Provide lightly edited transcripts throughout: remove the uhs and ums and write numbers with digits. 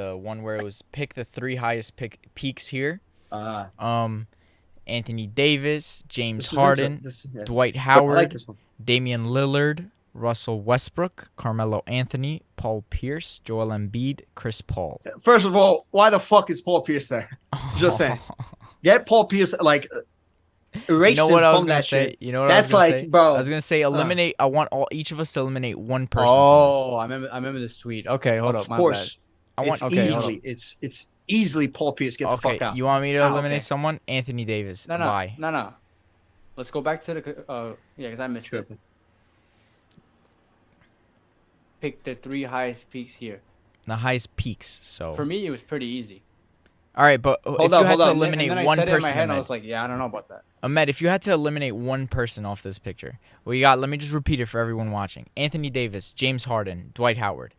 the one where it was pick the three highest peaks here. Uh, Anthony Davis, James this was Harden, yeah. Dwight I like Howard, this one. Damian Lillard, Russell Westbrook, Carmelo Anthony, Paul Pierce, Joel Embiid, Chris Paul. First of all, why the fuck is Paul Pierce there? Just saying. Get Paul Pierce, like, erase You know him what I was from gonna that say? shit. You know what That's I was gonna like, say? bro. I was gonna say eliminate. I want each of us to eliminate one person. Oh, I remember this tweet. Okay, hold up. Of My course. I want. Okay, Easily. It's easily Paul Pierce. Get the Okay, fuck out. you want me to Ah, eliminate okay. someone? Anthony Davis. No. Bye. No. Let's go back to the yeah, because I missed it. Pick the three highest peaks here. The highest peaks. So For me, it was pretty easy. all right, but if you had to eliminate and then one I said it in my person, head, and I Ahmed, was like, yeah, I don't know about that. if you had to eliminate one person off this picture, well, you got. Let me just repeat it for everyone watching: Anthony Davis, James Harden, Dwight Howard,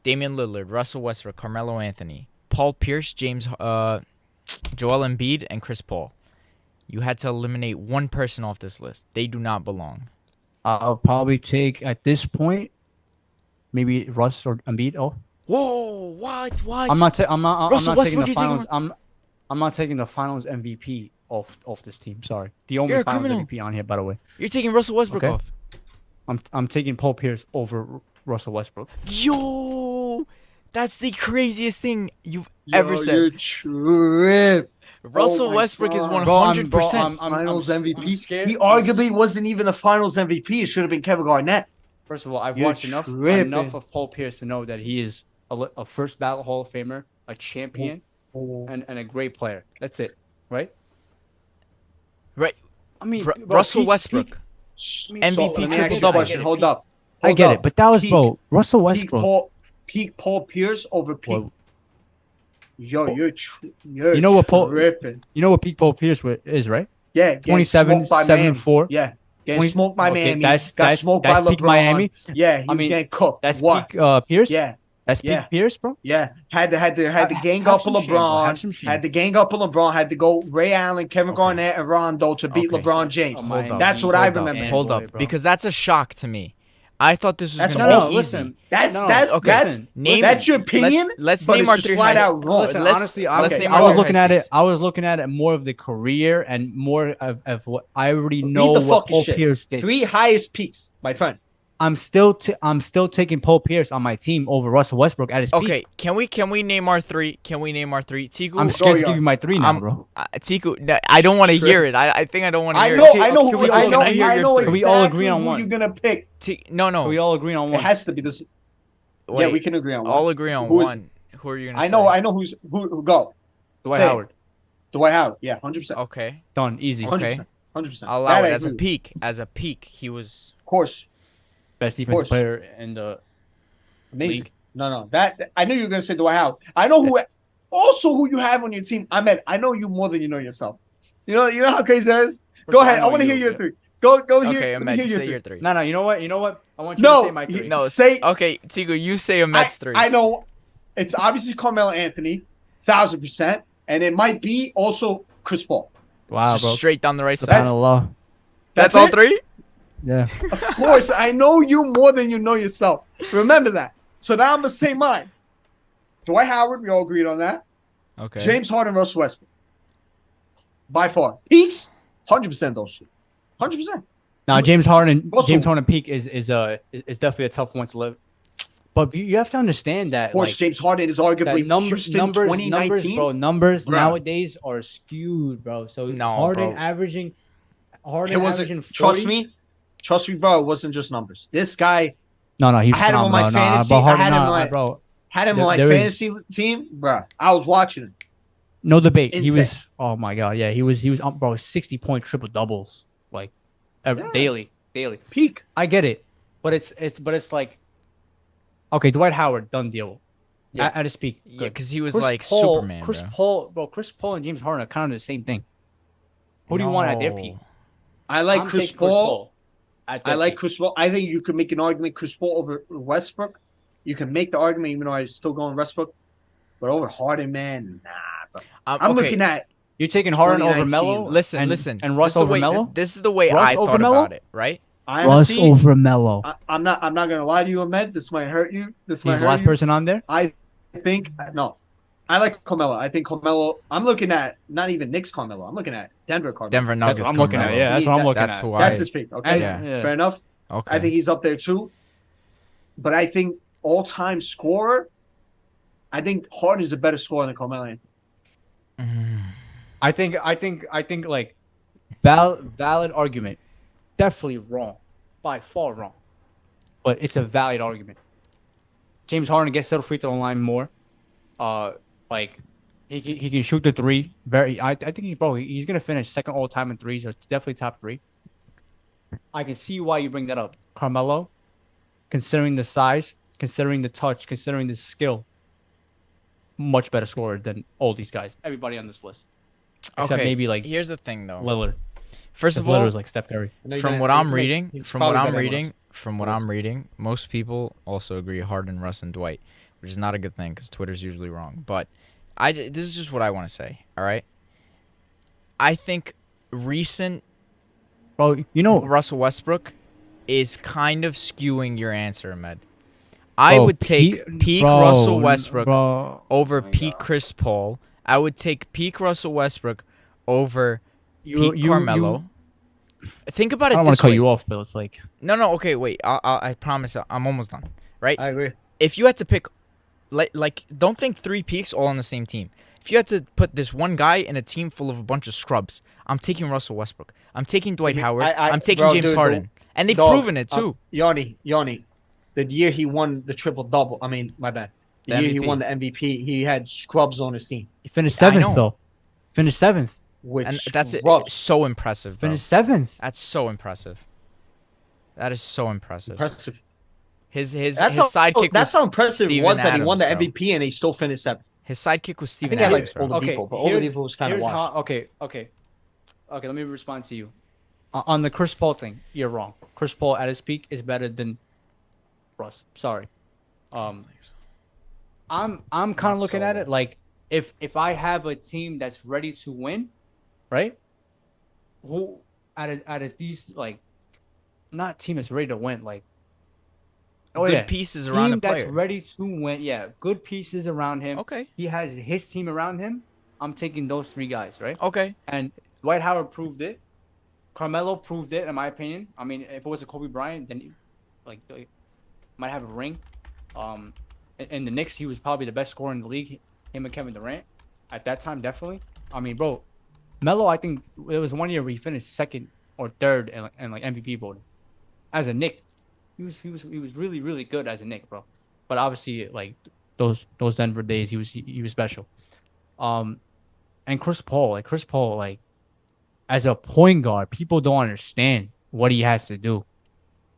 Damian Lillard, Russell Westbrook, Carmelo Anthony, Paul Pierce, Joel Embiid, and Chris Paul. You had to eliminate one person off this list. They do not belong. I'll probably take at this point, maybe Russ or Embiid. Oh, Whoa! What? I'm not. I'm not Russell taking Westbrook, the you're taking finals. I'm not taking the finals MVP off this team. Sorry, the only You're a finals criminal. MVP on here, by the way. You're taking Russell Westbrook Okay. off. I'm taking Paul Pierce over Russell Westbrook. Yo, that's the craziest thing you've ever said. You're trip. Russell my Westbrook is God. 100%. Finals I'm MVP. scared. He arguably wasn't even a Finals MVP. It should have been Kevin Garnett. First of all, I've You're watched enough tripping. of Paul Pierce to know that he is a first ballot Hall of Famer, a champion, and a great player. That's it, right? Right. I mean, Russell Westbrook. MVP Let me ask triple you a double. question. Hold up. I Hold get up. it, but that was Peak- bro. Russell Peak Westbrook. Paul Pierce over peak. Well, Yo, you're You know what Paul- tripping. You know what peak Paul Pierce is, right? Yeah, 27, smoked by 7 Miami. and 4. Yeah, getting 20 smoked by okay, Miami. that's- got that's- smoked that's by peak LeBron. Miami. Yeah, he I was mean, getting cooked. That's what? peak Pierce. Yeah, That's peak yeah. Pierce, bro. Yeah, had the gang Have up some on shame, bro. Have LeBron. some shame. Had the gang up on LeBron. Had to go Ray Allen, Kevin Okay. Garnett, and Rondo to beat Okay. LeBron James. Oh, Hold Miami. up. That's what I Hold up. remember. Hold Boy, up, bro. because that's a shock to me. I thought this was That's gonna no, be easy. listen. That's Okay. that's Name- that's your opinion. Let's but name it's our just three flat highest- out wrong. Listen, Let's- honestly, let's okay, name I our was three looking highest at it. peaks. I was looking at it more of the career and more of what I already Read know the what fucking Paul shit. Pierce did. Three highest peaks, my friend. I'm still taking Paul Pierce on my team over Russell Westbrook at his peak. Okay, can we name our three? Can we name our three? Tiku, I'm So scared to young. give you my 3 now, I'm- bro. Tiku, I don't want to hear it. I think I don't want to I hear know, it. I know, Can who, we I all- know, can I hear I your know three? Can we exactly all agree on who one? you're gonna pick. No, no. Can we all agree on It one? has to be this. Wait, Yeah, we can agree on one. all agree on Who is- one. Who are you gonna I say? know, I know who go. Dwight Say it. Howard. Dwight Howard. Yeah, 100%. Okay, Done. Easy. Okay. 100%. 100%. I'll allow That it I as a agree with. peak. As a peak, he was. Of course, Best course. defensive player in the amazing. league. No, that I knew you were gonna say Dwight Howard. I know who you have on your team. Ahmed, I know you more than you know yourself. You know how crazy that is. Go ahead. I want to hear your three. Go here. Okay, let me Ahmed, hear say your your three. three. No, you know what? I want you No, to say my 3. No, Say- okay, Tiku, you say Ahmed's three. I know it's obviously Carmelo Anthony, 1,000%, and it might be also Chris Paul. Wow, Just bro. straight down the right side. Subhanallah. That's That's all it? three. Yeah. Of course, I know you more than you know yourself. Remember that. So now I'm gonna say mine. Dwight Howard, we all agreed on that. Okay. James Harden, Russell Westbrook. By far. Peaks, 100% those shit. 100%. Now James Harden, Russell- peak is definitely a tough one to live. But you have to understand that Of course, like, James Harden is arguably that Houston numbers, 2019. bro. Numbers Bruh. nowadays are skewed, bro. So No, Harden bro. averaging, It averaging wasn't. 40. Trust me, bro. It wasn't just numbers. This guy No, he was I had him on my phenomenal. fantasy. Bro, I Harden, had him nah, on my- bro. had him There- on my there is- fantasy team, bro. I was watching him. No debate. He Insane. was. Oh my god, yeah, he was bro, 60-point triple doubles, like Yeah. daily. Peak. I get it, but it's like, okay, Dwight Howard, done deal. Yeah. At his peak. Yeah, good. because he was Chris like Paul- Superman, Chris bro. Chris Paul and James Harden are kind of the same thing. Who do you want at their No. peak? I like I'm Chris taking Paul. at I their like peak. Chris Paul. I think you could make an argument Chris Paul over Westbrook. You can make the argument, even though I still go on Westbrook, but over Harden, man, nah. Bro. I'm okay. looking at You're taking Harden over 2019. Melo. Listen, and, listen. and Russ This is the over way- Melo. This is the way Russ I over thought Melo? about it, right? honestly, over Melo. I'm not gonna lie to you, Ahmed. This might hurt you. This might He's the hurt last you. person on there. I think no. I like Carmelo. I think Carmelo. I'm looking at not even Knicks Carmelo. I'm looking at Denver Carmelo. Denver Nuggets. That's what I'm looking at. Carmelo. Yeah, that's what I'm looking That's at. who I. That's his pick. Okay, Yeah. fair enough. Okay. I think he's up there too. But I think all-time scorer, I think Harden is a better scorer than Carmelo Anthony. I think like valid argument. Definitely wrong. By far wrong. But it's a valid argument. James Harden gets to the free throw line more. Like he can shoot the three. I think he's gonna finish second all time in threes, or definitely top 3. I can see why you bring that up. Carmelo, considering the size, considering the touch, considering the skill, much better scorer than all these guys. Everybody on this list. Except maybe like here's the thing though. Lillard. First of all, Lillard was like Steph Curry. from what I'm reading, most people also agree Harden, Russ, and Dwight, which is not a good thing because Twitter's usually wrong. But this is just what I want to say. All right. I think recent, Russell Westbrook is kind of skewing your answer, Ahmed. I would take peak Russell Westbrook over peak Chris Paul. I would take peak Russell Westbrook over peak Carmelo. Think about it. I don't want to cut you off, but it's like no. Okay, wait. I promise. I'm almost done. Right? I agree. If you had to pick, like, don't think 3 peaks all on the same team. If you had to put this one guy in a team full of a bunch of scrubs, I'm taking Russell Westbrook. I'm taking Dwight Howard. I'm taking James Harden, and they've proven it too. Yoni, the year he won the triple-double. I mean, my bad. The year he won the MVP, he had scrubs on his team. He finished 7th though. Finished 7th. And that's so impressive, bro. Finished 7th. That's so impressive. That is so impressive. Impressive. His sidekick. That's how impressive Steven it was Adams, that he won the bro. MVP and he still finished 7th. His sidekick was Steven I think Adams. I like Oladipo, but Oladipo was kind of washed. Okay. Let me respond to you. On the Chris Paul thing, you're wrong. Chris Paul at his peak is better than Russ. Sorry. I'm kind of looking at it like if I have a team that's ready to win, right? Who at these like not team that's ready to win, like good pieces around the player. That's ready to win. Yeah, good pieces around him. Okay. He has his team around him. I'm taking those 3 guys, right? Okay. And Dwight Howard proved it. Carmelo proved it, in my opinion. I mean, if it was a Kobe Bryant, then he might have a ring. In the Knicks, he was probably the best scorer in the league. Him and Kevin Durant at that time, definitely. I mean, bro, Melo. I think it was one year where he finished 2nd or 3rd in like MVP voting. As a Knick, he was really really good as a Knick, bro. But obviously, like those Denver days, he was special. And Chris Paul, as a point guard, people don't understand what he has to do.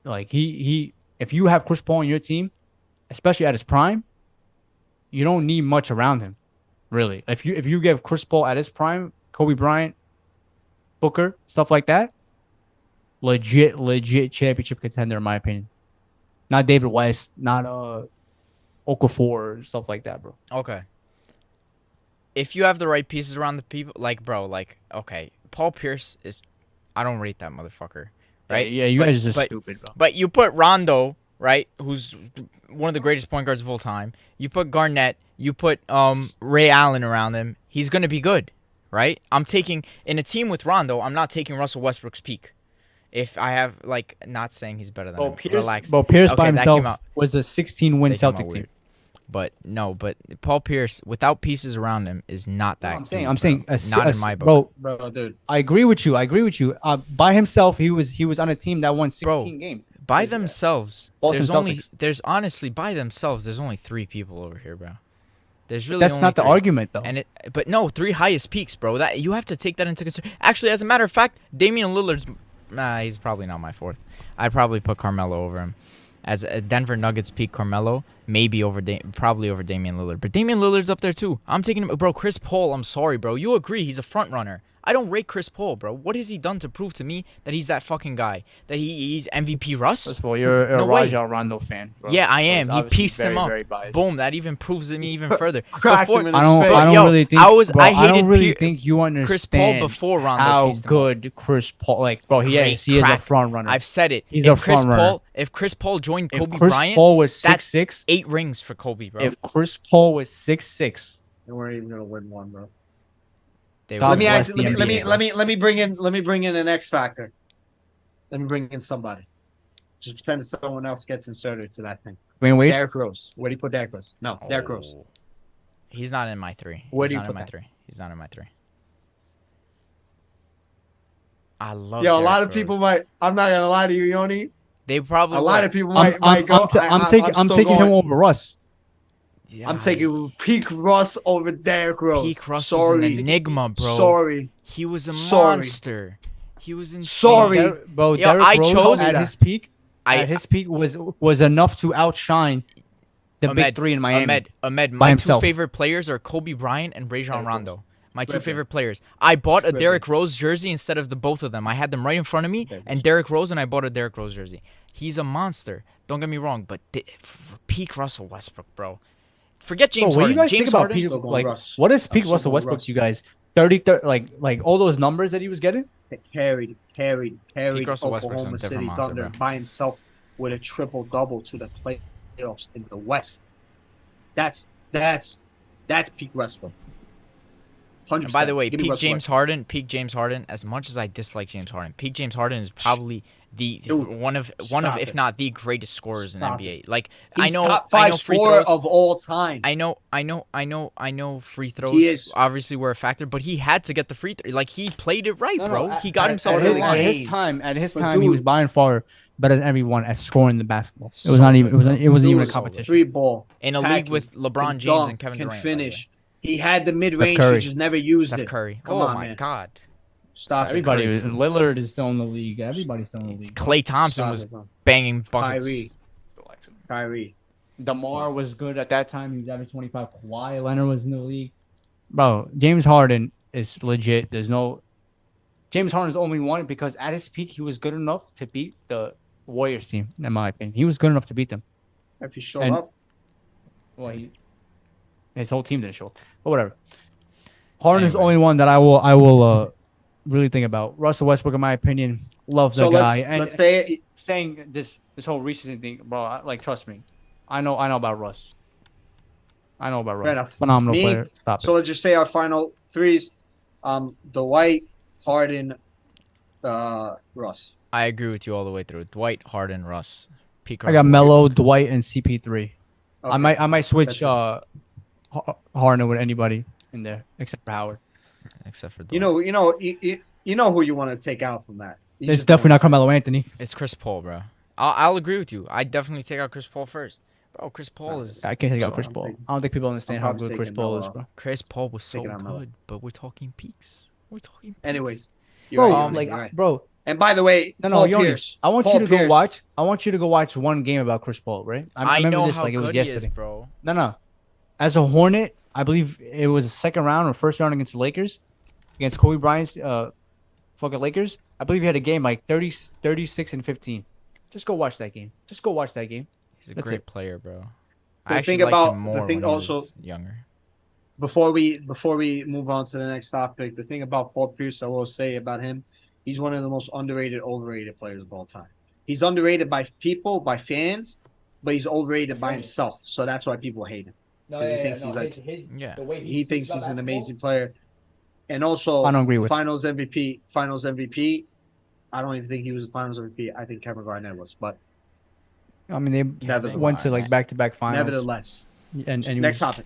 Like if you have Chris Paul on your team, especially at his prime, you don't need much around him, really. If you give Chris Paul at his prime, Kobe Bryant, Booker, stuff like that, legit championship contender in my opinion. Not David West, not Okafor, stuff like that, bro. Okay. If you have the right pieces around the people, okay, Paul Pierce is, I don't rate that motherfucker, right? Yeah, you guys are just stupid, bro. But you put Rondo, right, who's one of the greatest point guards of all time. You put Garnett, you put Ray Allen around him. He's gonna be good, right? I'm taking in a team with Rondo. I'm not taking Russell Westbrook's peak. If I have not saying he's better than him. Relax. But Pierce by himself was a 16-win Celtic team. But Paul Pierce without pieces around him is not that. I'm saying not in my book, bro, dude. I agree with you. By himself, he was on a team that won 16 games. By themselves, Boston there's honestly by themselves, there's only 3 people over here, bro. There's really that's only not 3. the argument though. But no, 3 highest peaks, bro. That you have to take that into consideration. Actually, as a matter of fact, Damian Lillard's he's probably not my 4th. I'd probably put Carmelo over him. As a Denver Nuggets peak, Carmelo, maybe probably over Damian Lillard. But Damian Lillard's up there too. I'm taking him, bro. Chris Paul, I'm sorry, bro. You agree he's a front runner. I don't rate Chris Paul, bro. What has he done to prove to me that he's that fucking guy? That he's MVP Russ? First of all, you're a No way. Rajon Rondo fan, bro. Yeah, I So am. it's He obviously pieced him up. very biased. Boom. That even proves it me even further. Cracked Before, him in I his don't. face. I don't Yo, really think. I I don't hated really think you understand Chris Paul before Rondo how pieced him up. good Chris Paul. Like, bro, he is a Crack. front runner. I've said it. He's if a front runner. If Chris Paul joined If Kobe Chris Bryant, Paul was that's 6'6", 8 rings for Kobe, bro. if Chris Paul was 6'6", They weren't even gonna win one, bro. They God would. Let me bless ask. the Let me NBA, let me bring in an X factor. Let me bring in somebody. Just pretend that someone else gets inserted to that thing. Wayne Wade. Derrick Rose. Where do you put Derrick Rose? No, Derrick Rose. Oh. He's not in my 3. Where He's do you not in put my that? 3. He's not in my 3. I love. Yo, a lot Derrick of people Rose. might. I'm not gonna lie to you, Yoni. They probably. A lot would. of people I'm might go. I'm taking him over Russ. Yeah, I'm taking peak Russ over Derrick Rose. Peak Russ was Sorry. an enigma, bro. Sorry. He was a Sorry. monster. He was insane. Sorry. Bro, Yo, Derrick I Rose chose at that. his peak. I- At his peak was enough to outshine the big 3 in Miami. Ahmed, by my 2 himself. favorite players are Kobe Bryant and Rajon Derrick Rondo. My 2 Tripping. favorite players. I bought a Tripping. Derrick Rose jersey instead of the both of them. I had them right in front of me, and Derrick Rose, and I bought a Derrick Rose jersey. He's a monster. Don't get me wrong, but peak Russell Westbrook, bro. Forget Bro, James what do you Harden. guys think James about Harden. peak, Still going like Russ. what is peak I'm still Russell going Westbrook Russ. to you guys? 30, like all those numbers that he was getting. Carried Peak Russell Westbrook's a Oklahoma different City monster, Thunder bro. by himself with a triple-double to the playoffs in the West. That's peak Westbrook. 100%. And by the way, Give me peak Russell James Westbrook. Harden, peak James Harden. As much as I dislike James Harden, peak James Harden is probably the Dude, one of stop if it. not the greatest scorers in Stop NBA. Like He's I know, top I 5 know free scorer throws. of all time. I know. Free throws He is. obviously were a factor, but he had to get the free throw. Like he played it right, No, no, bro. at- he got at- himself at to the his- line. At his But time, he was dude- by far better than everyone at scoring the basketball. It So was not even. good, It wasn't even a Dude, competition. Free ball. In a league Packing, with LeBron can James dunk, and Kevin can Durant, by the way. finish. He had the mid-range. Curry. He just never used Steph it. Curry. Come Oh on, my man. God. Stop it. Everybody Curry, was. too. Lillard is still in the league. Everybody's still in the league. Klay Thompson Stop was it, bro. banging buckets. Kyrie. DeMar was good at that time. He was averaging 25. Kawhi Leonard was in the league. Bro, James Harden is legit. There's no. James Harden is the only one because at his peak he was good enough to beat the Warriors team. In my opinion, he was good enough to beat them. If you show And- up, Well, his whole team didn't show up. But whatever. Harden is the Anyway. only one that I will really think about. Russell Westbrook, in my opinion, love the so guy. let's say Saying this whole recency thing, bro. Like, trust me, I know about Russ. I know about Russ. enough. Phenomenal Me, player. Stop so. it. Let's just say our final threes: Dwight, Harden, Russ. I agree with you all the way through. Dwight, Harden, Russ. Peak I got Russell Melo, Dwight, and CP3. I Okay. might switch That's Harden with anybody in there except for Howard. Westbrook, except for Dwight. You know who you want to take out from that. You It's just definitely not don't- Carmelo Anthony. It's Chris Paul, bro. I'll agree with you. I definitely take out Chris Paul first. Bro, Chris Paul is I can't take out So Chris I'm Paul. taking- I don't think people understand I'm how probably good Chris taking Paul Melo is, out. bro. Chris Paul was so Taking out Melo. good, but we're talking peaks. We're talking peaks. Anyways, Bro, you're right, like, you're right. bro. And by the way, No, Paul Yoni, Pierce. I want Paul you to go Pierce. watch. I want you to go watch one game about Chris Paul, right? I remember know this how like it was good he is, yesterday. bro. No. As a Hornet, I believe it was a second round or first round against the Lakers, against Kobe Bryant's fucking Lakers. I believe he had a game like 36 and 15. Just go watch that game. Just go watch that game. He's a That's great it. player, bro. The I actually thing liked about- him the more thing when he also- was younger. Before we move on to the next topic, the thing about Paul Pierce, I will say about him, he's one of the most underrated, overrated players of all time. He's underrated by people, by fans, but he's overrated by himself. So that's why people hate him. No, 'Cause he thinks he's like- Yeah. He thinks he's an amazing player, and also I don't agree with. Finals MVP. Finals MVP. I don't even think he was a Finals MVP. I think Kevin Garnett was, but I mean, they Nevertheless. went to like back-to-back finals. nevertheless. And he Next was- topic.